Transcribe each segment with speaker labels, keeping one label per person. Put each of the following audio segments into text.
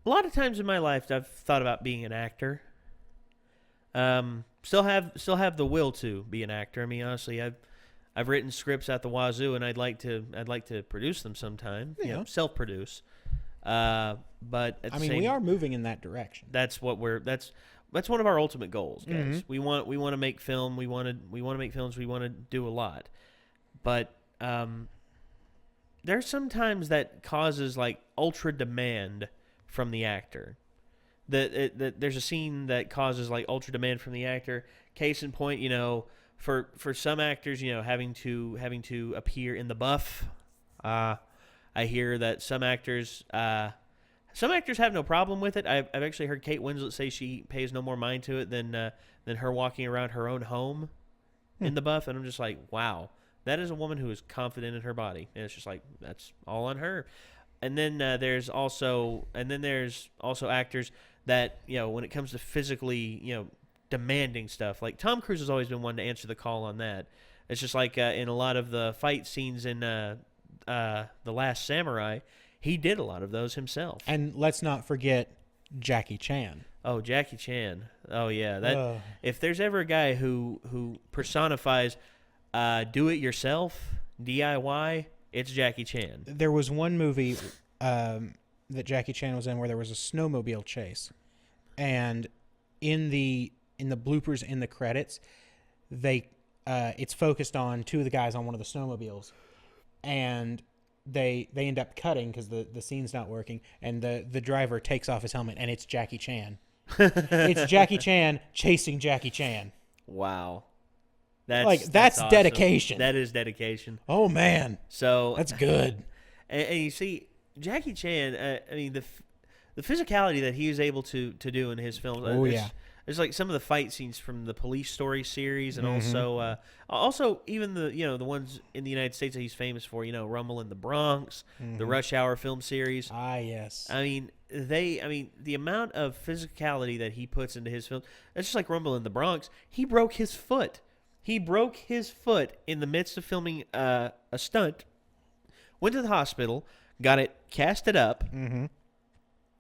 Speaker 1: A lot of times in my life, I've thought about being an actor. Still have the will to be an actor. I mean, honestly, I've written scripts at the wazoo, and I'd like to produce them sometime.
Speaker 2: Yeah.
Speaker 1: Self-produce. But at the same,
Speaker 2: we are moving in that direction.
Speaker 1: That's what that's one of our ultimate goals, guys.
Speaker 2: Mm-hmm.
Speaker 1: We want to make film. We want to make films. We want to do a lot, but there's sometimes that causes like ultra demand from the actor. There's a scene that causes like ultra demand from the actor. Case in point, for some actors, having to appear in the buff. I hear that some actors have no problem with it. I've actually heard Kate Winslet say she pays no more mind to it than her walking around her own home in the buff, and I'm just like, wow, that is a woman who is confident in her body, and it's just like that's all on her. And then there's also actors that when it comes to physically demanding stuff, like Tom Cruise has always been one to answer the call on that. It's just like in a lot of the fight scenes in The Last Samurai, he did a lot of those himself.
Speaker 2: And let's not forget Jackie Chan.
Speaker 1: Oh, Jackie Chan. Oh yeah, if there's ever a guy who personifies do it yourself, DIY, it's Jackie Chan.
Speaker 2: There was one movie that Jackie Chan was in where there was a snowmobile chase, and in the bloopers in the credits, it's focused on two of the guys on one of the snowmobiles, and they end up cutting because the scene's not working, and the driver takes off his helmet, and it's Jackie Chan. It's Jackie Chan chasing Jackie Chan.
Speaker 1: Wow.
Speaker 2: That's
Speaker 1: awesome.
Speaker 2: Dedication.
Speaker 1: That is dedication.
Speaker 2: Oh man.
Speaker 1: So
Speaker 2: that's good.
Speaker 1: And you see, Jackie Chan. I mean, the physicality that he is able to do in his films.
Speaker 2: Oh yeah.
Speaker 1: There's like some of the fight scenes from the Police Story series, and also even the ones in the United States that he's famous for. Rumble in the Bronx, the Rush Hour film series.
Speaker 2: Ah yes.
Speaker 1: I mean, the amount of physicality that he puts into his films. It's just like Rumble in the Bronx. He broke his foot. He broke his foot in the midst of filming a stunt. Went to the hospital, got it casted up,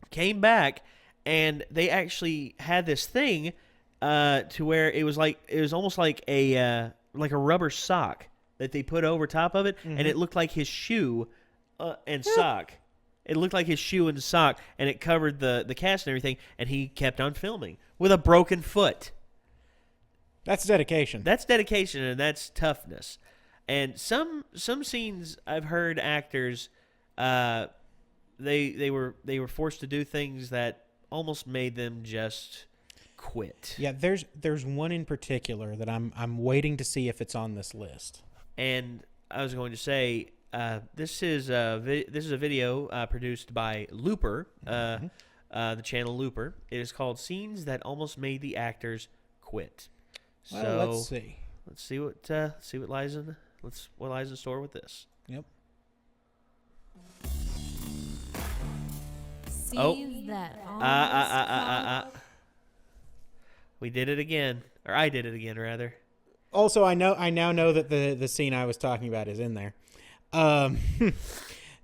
Speaker 1: came back, and they actually had this thing to where it was almost like a rubber sock that they put over top of it, and it looked like his shoe and sock. It looked like his shoe and sock, and it covered the cast and everything, and he kept on filming with a broken foot.
Speaker 2: That's dedication.
Speaker 1: That's dedication, and that's toughness. And some scenes I've heard actors, they were forced to do things that almost made them just quit.
Speaker 2: Yeah, there's one in particular that I'm waiting to see if it's on this list.
Speaker 1: And I was going to say, this is a video produced by Looper, the channel Looper. It is called "Scenes That Almost Made the Actors Quit."
Speaker 2: Well,
Speaker 1: So
Speaker 2: let's see.
Speaker 1: Let's see what lies in store with this.
Speaker 2: Yep.
Speaker 3: Scenes that
Speaker 1: We did it again, or I did it again, rather.
Speaker 2: Also, I now know that the scene I was talking about is in there.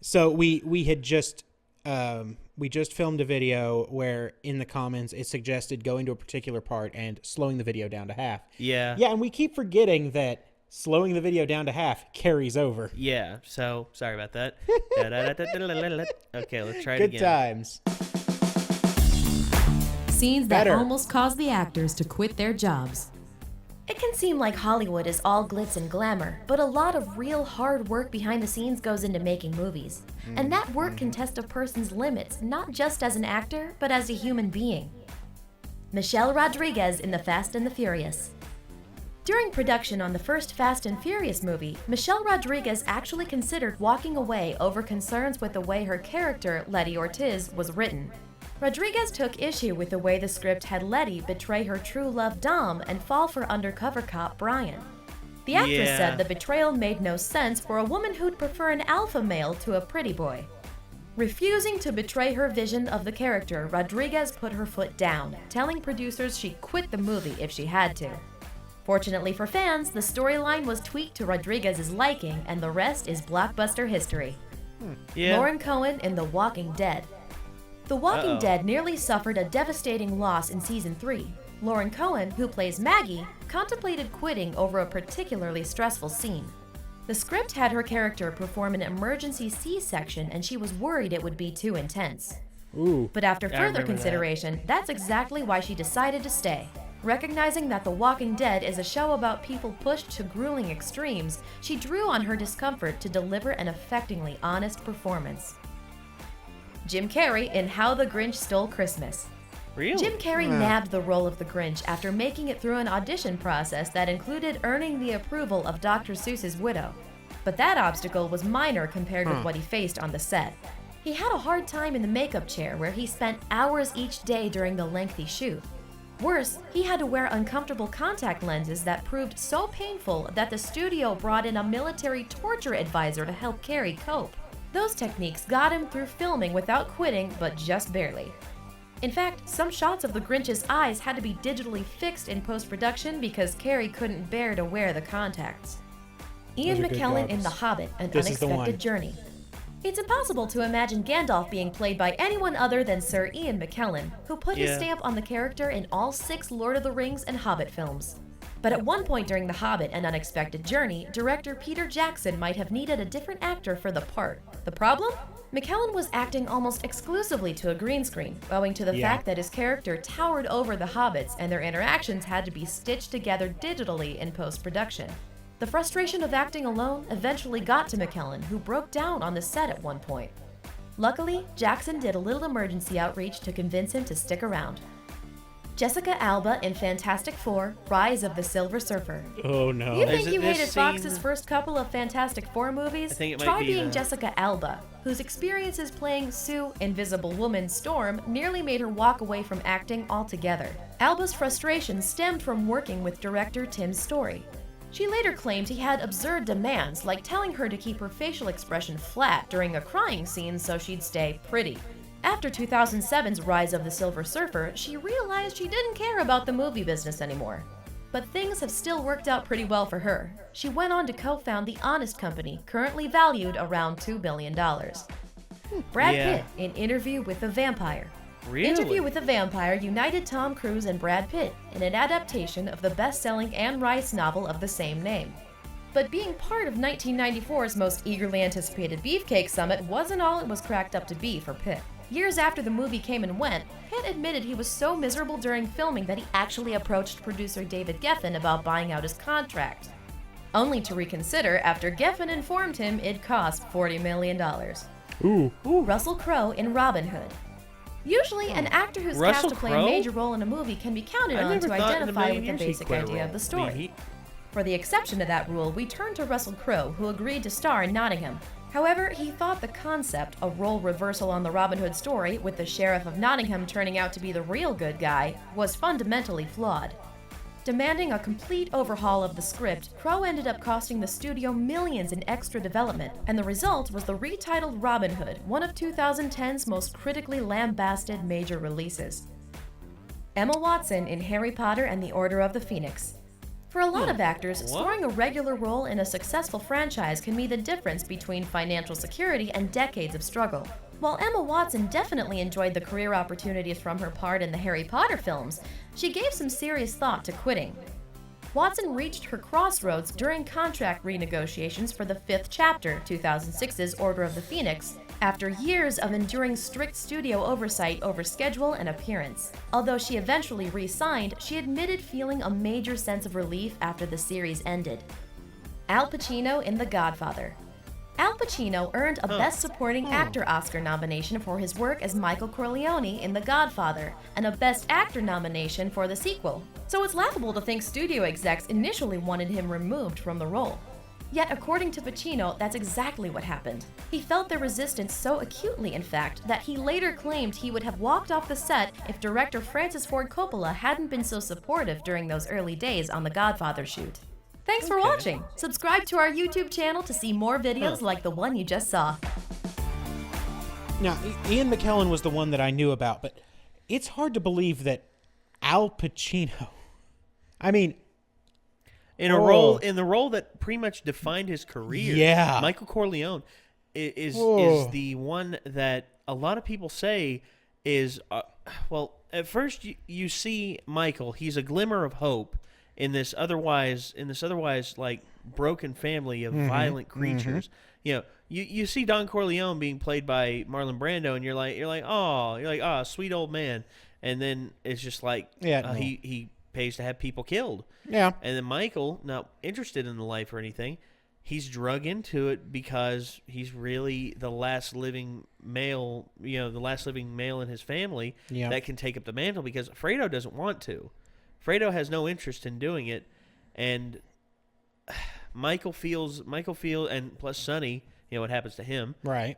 Speaker 2: So we had just filmed a video where in the comments it suggested going to a particular part and slowing the video down to half.
Speaker 1: Yeah.
Speaker 2: Yeah, and we keep forgetting that slowing the video down to half carries over.
Speaker 1: Yeah. So sorry about that. Okay, let's try it
Speaker 2: Good
Speaker 1: again.
Speaker 2: times.
Speaker 3: Scenes that
Speaker 2: Better.
Speaker 3: almost caused the actors to quit their jobs.
Speaker 4: It can seem like Hollywood is all glitz and glamour, but a lot of real hard work behind the scenes goes into making movies. And that work can test a person's limits, not just as an actor, but as a human being. Michelle Rodriguez in The Fast and the Furious. During production on the first Fast and Furious movie, Michelle Rodriguez actually considered walking away over concerns with the way her character, Letty Ortiz, was written. Rodriguez took issue with the way the script had Letty betray her true love Dom and fall for undercover cop Brian. The actress said the betrayal made no sense for a woman who'd prefer an alpha male to a pretty boy. Refusing to betray her vision of the character, Rodriguez put her foot down, telling producers she'd quit the movie if she had to. Fortunately for fans, the storyline was tweaked to Rodriguez's liking, and the rest is blockbuster history.
Speaker 1: Yeah.
Speaker 4: Lauren Cohen in The Walking Dead. The Walking
Speaker 1: Uh-oh.
Speaker 4: Dead nearly suffered a devastating loss in season 3. Lauren Cohen, who plays Maggie, contemplated quitting over a particularly stressful scene. The script had her character perform an emergency C-section, and she was worried it would be too intense.
Speaker 2: Ooh.
Speaker 4: But after
Speaker 1: I
Speaker 4: further
Speaker 1: remember
Speaker 4: consideration, that's exactly why she decided to stay. Recognizing that The Walking Dead is a show about people pushed to grueling extremes, she drew on her discomfort to deliver an affectingly honest performance. Jim Carrey in How the Grinch Stole Christmas.
Speaker 1: Really?
Speaker 4: Jim Carrey nabbed the role of the Grinch after making it through an audition process that included earning the approval of Dr. Seuss's widow. But that obstacle was minor compared with what he faced on the set. He had a hard time in the makeup chair where he spent hours each day during the lengthy shoot. Worse, he had to wear uncomfortable contact lenses that proved so painful that the studio brought in a military torture advisor to help Carrey cope. Those techniques got him through filming without quitting, but just barely. In fact, some shots of the Grinch's eyes had to be digitally fixed in post-production because Carrey couldn't bear to wear the contacts. Ian
Speaker 2: Those are good
Speaker 4: McKellen in
Speaker 2: goggles.
Speaker 4: The Hobbit, An
Speaker 2: This is the one.
Speaker 4: Unexpected Journey. It's impossible to imagine Gandalf being played by anyone other than Sir Ian McKellen, who put his
Speaker 1: Yeah.
Speaker 4: stamp on the character in all 6 Lord of the Rings and Hobbit films. But at one point during The Hobbit, An Unexpected Journey, director Peter Jackson might have needed a different actor for the part. The problem? McKellen was acting almost exclusively to a green screen, owing to the
Speaker 2: Yeah.
Speaker 4: fact that his character towered over the hobbits and their interactions had to be stitched together digitally in post-production. The frustration of acting alone eventually got to McKellen, who broke down on the set at one point. Luckily, Jackson did a little emergency outreach to convince him to stick around. Jessica Alba in Fantastic Four: Rise of the Silver Surfer.
Speaker 2: Oh no.
Speaker 4: You think
Speaker 1: Is it
Speaker 4: you
Speaker 1: this
Speaker 4: hated
Speaker 1: scene?
Speaker 4: Fox's first couple of Fantastic Four movies?
Speaker 1: I think it might
Speaker 4: Try
Speaker 1: be
Speaker 4: being
Speaker 1: the-
Speaker 4: Jessica Alba, whose experiences playing Sue, Invisible Woman Storm, nearly made her walk away from acting altogether. Alba's frustration stemmed from working with director Tim Story. She later claimed he had absurd demands, like telling her to keep her facial expression flat during a crying scene so she'd stay pretty. After 2007's Rise of the Silver Surfer, she realized she didn't care about the movie business anymore. But things have still worked out pretty well for her. She went on to co-found The Honest Company, currently valued around $2 billion. Brad
Speaker 1: Yeah.
Speaker 4: Pitt in Interview with the Vampire.
Speaker 1: Really?
Speaker 4: Interview with the Vampire united Tom Cruise and Brad Pitt in an adaptation of the best-selling Anne Rice novel of the same name. But being part of 1994's most eagerly anticipated Beefcake Summit wasn't all it was cracked up to be for Pitt. Years after the movie came and went, Pitt admitted he was so miserable during filming that he actually approached producer David Geffen about buying out his contract, only to reconsider after Geffen informed him it'd cost $40 million.
Speaker 2: Ooh.
Speaker 4: Russell Crowe in Robin Hood. Usually, an actor who's
Speaker 1: Russell
Speaker 4: cast to play
Speaker 1: Crowe?
Speaker 4: a major role in a movie can be counted
Speaker 1: I
Speaker 4: on
Speaker 1: never
Speaker 4: to
Speaker 1: thought in a
Speaker 4: identify
Speaker 1: million
Speaker 4: with the
Speaker 1: years he'd
Speaker 4: basic
Speaker 1: quit a
Speaker 4: idea
Speaker 1: role.
Speaker 4: of the
Speaker 1: I
Speaker 4: story.
Speaker 1: mean,
Speaker 4: For the exception to that rule, we turn to Russell Crowe, who agreed to star in Nottingham. However, he thought the concept, a role reversal on the Robin Hood story, with the Sheriff of Nottingham turning out to be the real good guy, was fundamentally flawed. Demanding a complete overhaul of the script, Crowe ended up costing the studio millions in extra development, and the result was the retitled Robin Hood, one of 2010's most critically lambasted major releases. Emma Watson in Harry Potter and the Order of the Phoenix. For a lot of actors, scoring a regular role in a successful franchise can be the difference between financial security and decades of struggle. While Emma Watson definitely enjoyed the career opportunities from her part in the Harry Potter films, she gave some serious thought to quitting. Watson reached her crossroads during contract renegotiations for the 5th chapter, 2006's Order of the Phoenix, after years of enduring strict studio oversight over schedule and appearance. Although she eventually re-signed, she admitted feeling a major sense of relief after the series ended. Al Pacino in The Godfather. Al Pacino earned a Best Supporting Actor Oscar nomination for his work as Michael Corleone in The Godfather, and a Best Actor nomination for the sequel. So it's laughable to think studio execs initially wanted him removed from the role. Yet, according to Pacino, that's exactly what happened. He felt their resistance so acutely, in fact, that he later claimed he would have walked off the set if director Francis Ford Coppola hadn't been so supportive during those early days on the Godfather shoot. Thanks for watching! Subscribe to our YouTube channel to see more videos like the one you just saw.
Speaker 2: Now, Ian McKellen was the one that I knew about, but it's hard to believe that Al Pacino. I mean,
Speaker 1: in a role, in the role that pretty much defined his career.
Speaker 2: Yeah.
Speaker 1: Michael Corleone is
Speaker 2: Oh.
Speaker 1: the one that a lot of people say is, well, at first you see Michael. He's a glimmer of hope in this otherwise like broken family of violent creatures. You know, you see Don Corleone being played by Marlon Brando, and you're like, oh, sweet old man. And then it's just like, he pays to have people killed.
Speaker 2: Yeah.
Speaker 1: And then Michael, not interested in the life or anything, he's drug into it because he's really the last living male, the last living male in his family that can take up the mantle, because Fredo doesn't want to. Fredo has no interest in doing it, and Michael feels, and plus Sonny, what happens to him.
Speaker 2: Right.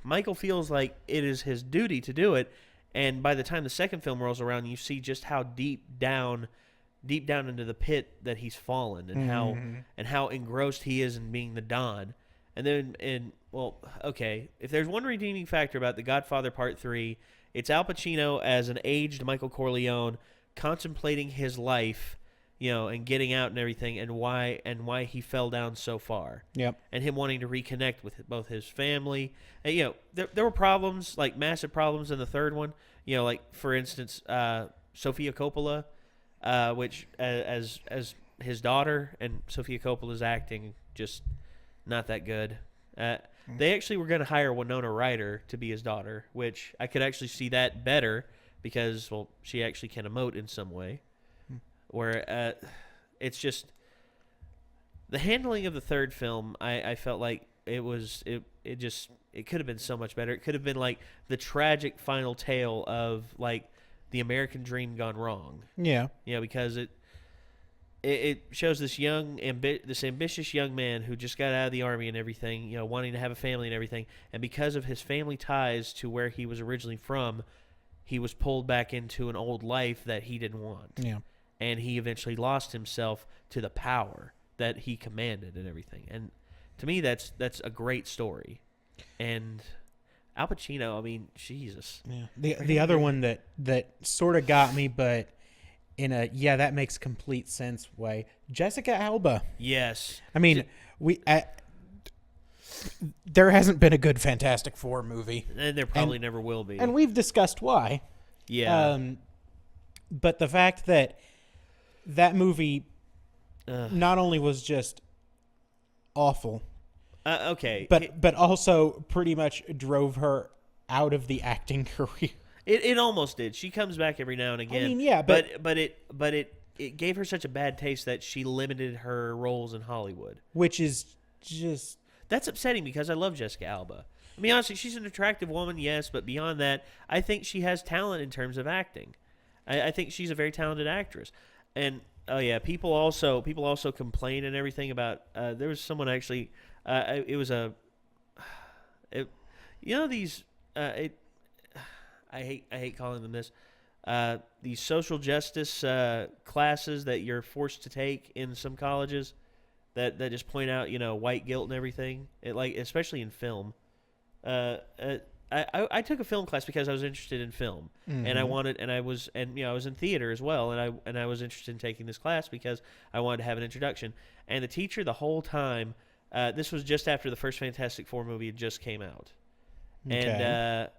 Speaker 1: Michael feels like it is his duty to do it, and by the time the second film rolls around, you see just how deep down into the pit that he's fallen, and how engrossed he is in being the Don. And then, if there's one redeeming factor about The Godfather Part 3, it's Al Pacino as an aged Michael Corleone contemplating his life, and getting out and everything, and why he fell down so far.
Speaker 2: Yep.
Speaker 1: And him wanting to reconnect with both his family. And, there were problems, like massive problems in the third one. Like for instance, Sofia Coppola, which as his daughter, and Sofia Coppola's acting just not that good. They actually were going to hire Winona Ryder to be his daughter, which I could actually see that better because, well, she actually can emote in some way. Where it's just the handling of the third film, I felt like it could have been so much better. It could have been like the tragic final tale of like the American dream gone wrong.
Speaker 2: Yeah.
Speaker 1: Because it shows this this ambitious young man who just got out of the army and everything, wanting to have a family and everything, and because of his family ties to where he was originally from, he was pulled back into an old life that he didn't want.
Speaker 2: Yeah.
Speaker 1: And he eventually lost himself to the power that he commanded and everything. And to me, that's a great story. And Al Pacino, I mean, Jesus.
Speaker 2: Yeah. The other one that sort of got me, but in a that makes complete sense way, Jessica Alba.
Speaker 1: Yes.
Speaker 2: I mean, there hasn't been a good Fantastic Four movie,
Speaker 1: and there probably never will be.
Speaker 2: and we've discussed why.
Speaker 1: Yeah.
Speaker 2: But the fact that movie not only was just awful,
Speaker 1: okay,
Speaker 2: but also pretty much drove her out of the acting career.
Speaker 1: It almost did. She comes back every now and again.
Speaker 2: I mean, yeah,
Speaker 1: but it gave her such a bad taste that she limited her roles in Hollywood,
Speaker 2: which is just
Speaker 1: that's upsetting because I love Jessica Alba. I mean, honestly, she's an attractive woman, yes, but beyond that, I think she has talent in terms of acting. I think she's a very talented actress. And people also complain and everything about. There was someone actually. It was these. I hate calling them this. These social justice classes that you're forced to take in some colleges, that just point out white guilt and everything. Especially in film. I took a film class because I was interested in film, and I was in theater as well, and I was interested in taking this class because I wanted to have an introduction. And the teacher the whole time, this was just after the first Fantastic Four movie had just came out, and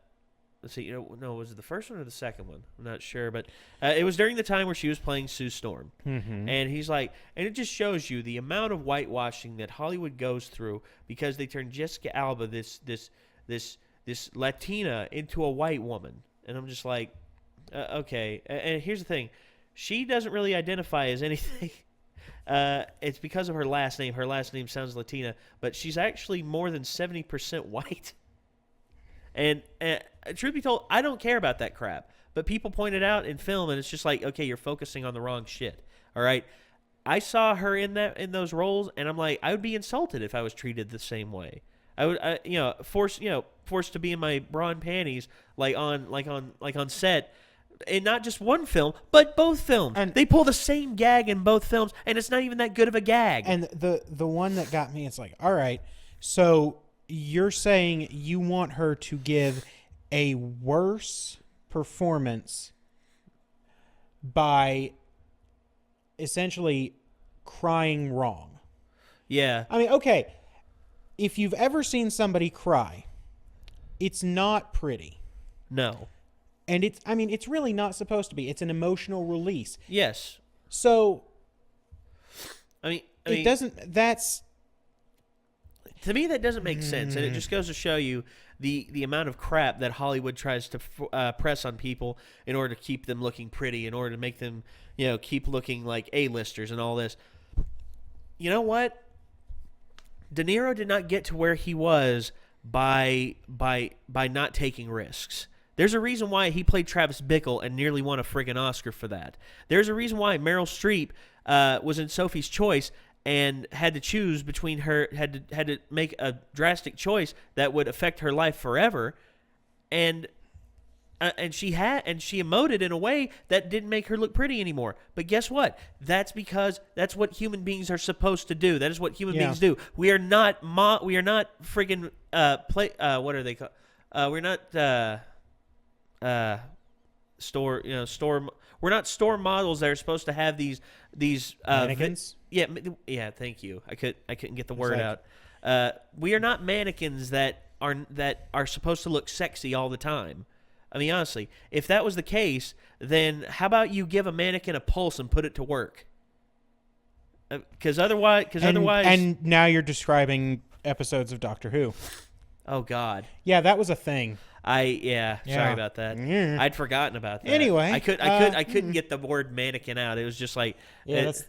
Speaker 1: let's see, was it the first one or the second one? I'm not sure, but it was during the time where she was playing Sue Storm, and he's like, and it just shows you the amount of whitewashing that Hollywood goes through because they turn Jessica Alba, this Latina, into a white woman. And I'm just like, okay. And here's the thing. She doesn't really identify as anything. It's because of her last name. Her last name sounds Latina, but she's actually more than 70% white. And truth be told, I don't care about that crap. But people point it out in film, and it's just like, okay, you're focusing on the wrong shit. All right? I saw her in those roles, and I'm like, I would be insulted if I was treated the same way. I would, forced to be in my bra and panties, like on set, and not just one film, but both films. And they pull the same gag in both films, and it's not even that good of a gag.
Speaker 2: And the one that got me, it's like, all right, so you're saying you want her to give a worse performance by essentially crying wrong.
Speaker 1: Yeah.
Speaker 2: I mean, okay. If you've ever seen somebody cry, it's not pretty.
Speaker 1: No.
Speaker 2: And it's really not supposed to be. It's an emotional release.
Speaker 1: Yes.
Speaker 2: So
Speaker 1: I mean,
Speaker 2: it doesn't. That's
Speaker 1: to me that doesn't make sense, and it just goes to show you the amount of crap that Hollywood tries to press on people in order to keep them looking pretty, in order to make them keep looking like A-listers and all this. You know what? De Niro did not get to where he was by not taking risks. There's a reason why he played Travis Bickle and nearly won a friggin' Oscar for that. There's a reason why Meryl Streep was in Sophie's Choice and had to choose between her, had to make a drastic choice that would affect her life forever, and she emoted in a way that didn't make her look pretty anymore. But guess what? That's because that's what human beings are supposed to do. That is what human beings do. We are not friggin' what are they called? We're not we're not store models that are supposed to have these
Speaker 2: mannequins.
Speaker 1: Yeah. Thank you. I couldn't get the word out. We are not mannequins that are supposed to look sexy all the time. I mean, honestly, if that was the case, then how about you give a mannequin a pulse and put it to work? Because otherwise,
Speaker 2: and now you're describing episodes of Doctor Who.
Speaker 1: Oh God.
Speaker 2: Yeah, that was a thing.
Speaker 1: Sorry about that.
Speaker 2: Yeah.
Speaker 1: I'd forgotten about that.
Speaker 2: Anyway,
Speaker 1: I couldn't get the word mannequin out. It was just like,
Speaker 2: isn't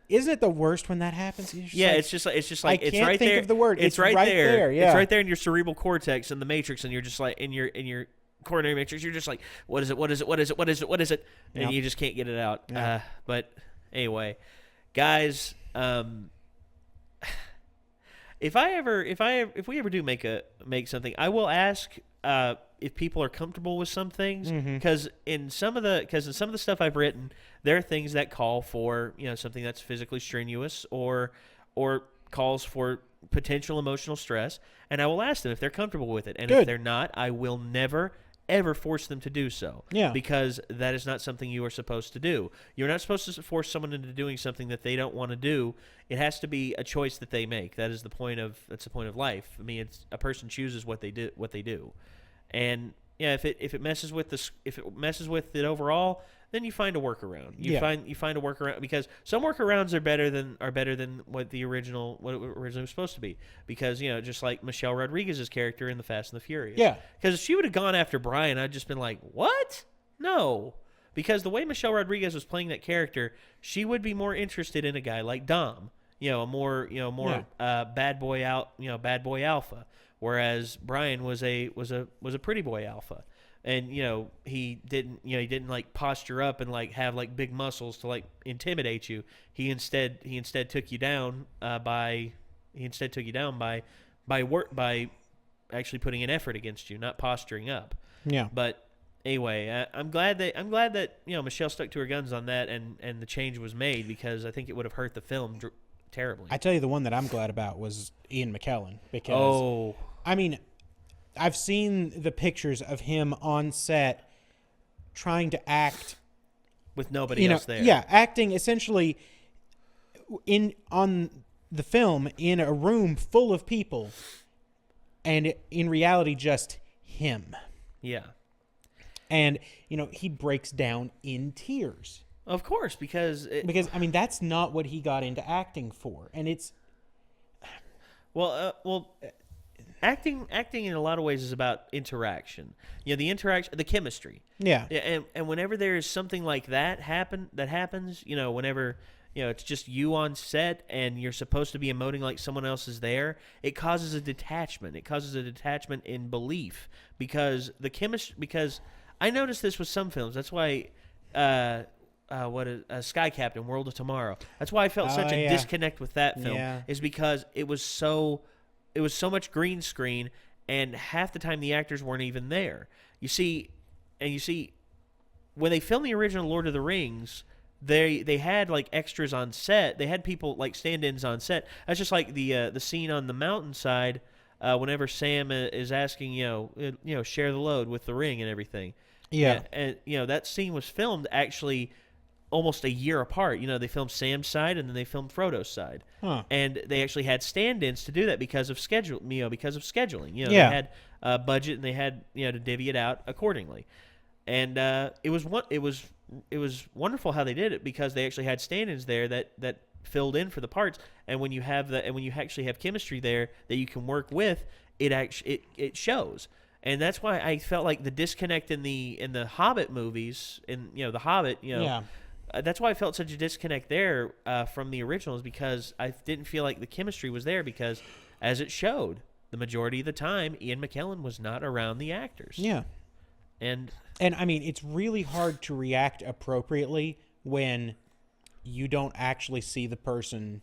Speaker 2: it the worst when that happens?
Speaker 1: It's just like
Speaker 2: I
Speaker 1: it's
Speaker 2: can't
Speaker 1: right
Speaker 2: think
Speaker 1: there.
Speaker 2: of the word.
Speaker 1: It's right there.
Speaker 2: Yeah.
Speaker 1: It's right there in your cerebral cortex in the Matrix, and you're just like in your coronary matrix. You're just like, what is it? What is it? What is it? What is it? What is it? And you just can't get it out.
Speaker 2: Yeah.
Speaker 1: But anyway, guys, if we ever do make something, I will ask if people are comfortable with some things, because in some of the stuff I've written, there are things that call for something that's physically strenuous or calls for potential emotional stress, and I will ask them if they're comfortable with it, and if they're not, I will never ever force them to do so.
Speaker 2: Yeah.
Speaker 1: Because that is not something you are supposed to do. You're not supposed to force someone into doing something that they don't want to do. It has to be a choice that they make. That's the point of life. I mean, it's a person chooses what they do. And if it messes with it overall, then you find a workaround. You find a workaround, because some workarounds are better than what it originally was supposed to be. Because just like Michelle Rodriguez's character in The Fast and the Furious.
Speaker 2: Yeah.
Speaker 1: Because if she would have gone after Brian, I'd just been like, what? No. Because the way Michelle Rodriguez was playing that character, she would be more interested in a guy like Dom. A more bad boy alpha. Whereas Brian was a pretty boy alpha. And he didn't like posture up and like have like big muscles to like intimidate you. He instead took you down by actually putting an effort against you, not posturing up.
Speaker 2: Yeah.
Speaker 1: But anyway, I'm glad that Michelle stuck to her guns on that, and the change was made, because I think it would have hurt the film terribly.
Speaker 2: I tell you, the one that I'm glad about was Ian McKellen, because I mean, I've seen the pictures of him on set trying to act
Speaker 1: with nobody else there.
Speaker 2: Yeah, acting essentially on the film in a room full of people, and in reality just him.
Speaker 1: Yeah.
Speaker 2: And he breaks down in tears.
Speaker 1: Of course, because
Speaker 2: I mean, that's not what he got into acting for, and it's
Speaker 1: acting in a lot of ways is about interaction. The interaction, the chemistry.
Speaker 2: Yeah.
Speaker 1: And whenever there is something like that happens, whenever it's just you on set and you're supposed to be emoting like someone else is there, it causes a detachment. It causes a detachment in belief, because because I noticed this with some films. That's why Sky Captain, World of Tomorrow. That's why I felt such a disconnect with that film, is because it was so much green screen, and half the time the actors weren't even there. You see, when they filmed the original Lord of the Rings, they had like extras on set. They had people like stand-ins on set. That's just like the scene on the mountainside whenever Sam is asking, share the load with the ring and everything.
Speaker 2: Yeah.
Speaker 1: And that scene was filmed actually almost a year apart. You know, they filmed Sam's side and then they filmed Frodo's side, and they actually had stand-ins to do that because of schedule. You know, because of scheduling. You know,
Speaker 2: Yeah.
Speaker 1: they had a budget and they had to divvy it out accordingly, and it was wonderful how they did it because they actually had stand-ins there that filled in for the parts, and when you actually have chemistry there that you can work with, it shows. And that's why I felt like the disconnect in the Hobbit movies, the Hobbit, that's why I felt such a disconnect there from the originals, because I didn't feel like the chemistry was there, because as it showed, the majority of the time Ian McKellen was not around the actors.
Speaker 2: Yeah.
Speaker 1: And
Speaker 2: I mean, it's really hard to react appropriately when you don't actually see the person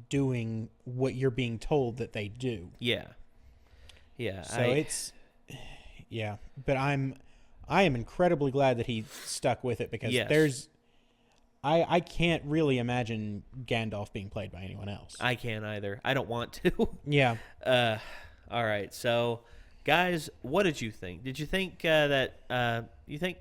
Speaker 2: doing what you're being told that they do.
Speaker 1: Yeah.
Speaker 2: So but I am incredibly glad that he stuck with it, because I can't really imagine Gandalf being played by anyone else.
Speaker 1: I can't either. I don't want to.
Speaker 2: Yeah.
Speaker 1: All right. So, guys, what did you think? Did you think that you think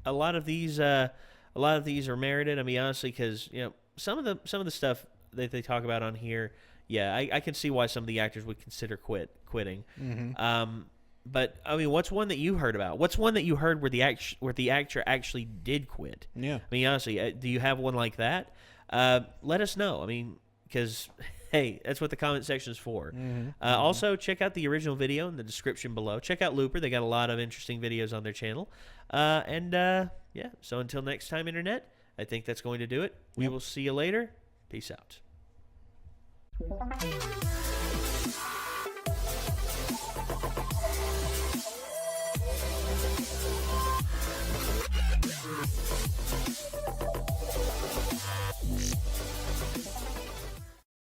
Speaker 1: a lot of these are merited? I mean, honestly, because some of the stuff that they talk about on here, I can see why some of the actors would consider quitting.
Speaker 2: Mm-hmm.
Speaker 1: But I mean, what's one that you heard about? What's one that you heard where the actor actually did quit?
Speaker 2: Yeah.
Speaker 1: I mean, honestly, do you have one like that? Let us know. I mean, because hey, that's what the comment section is for.
Speaker 2: Mm-hmm.
Speaker 1: Also, check out the original video in the description below. Check out Looper; they got a lot of interesting videos on their channel. So until next time, Internet, I think that's going to do it. We will see you later. Peace out.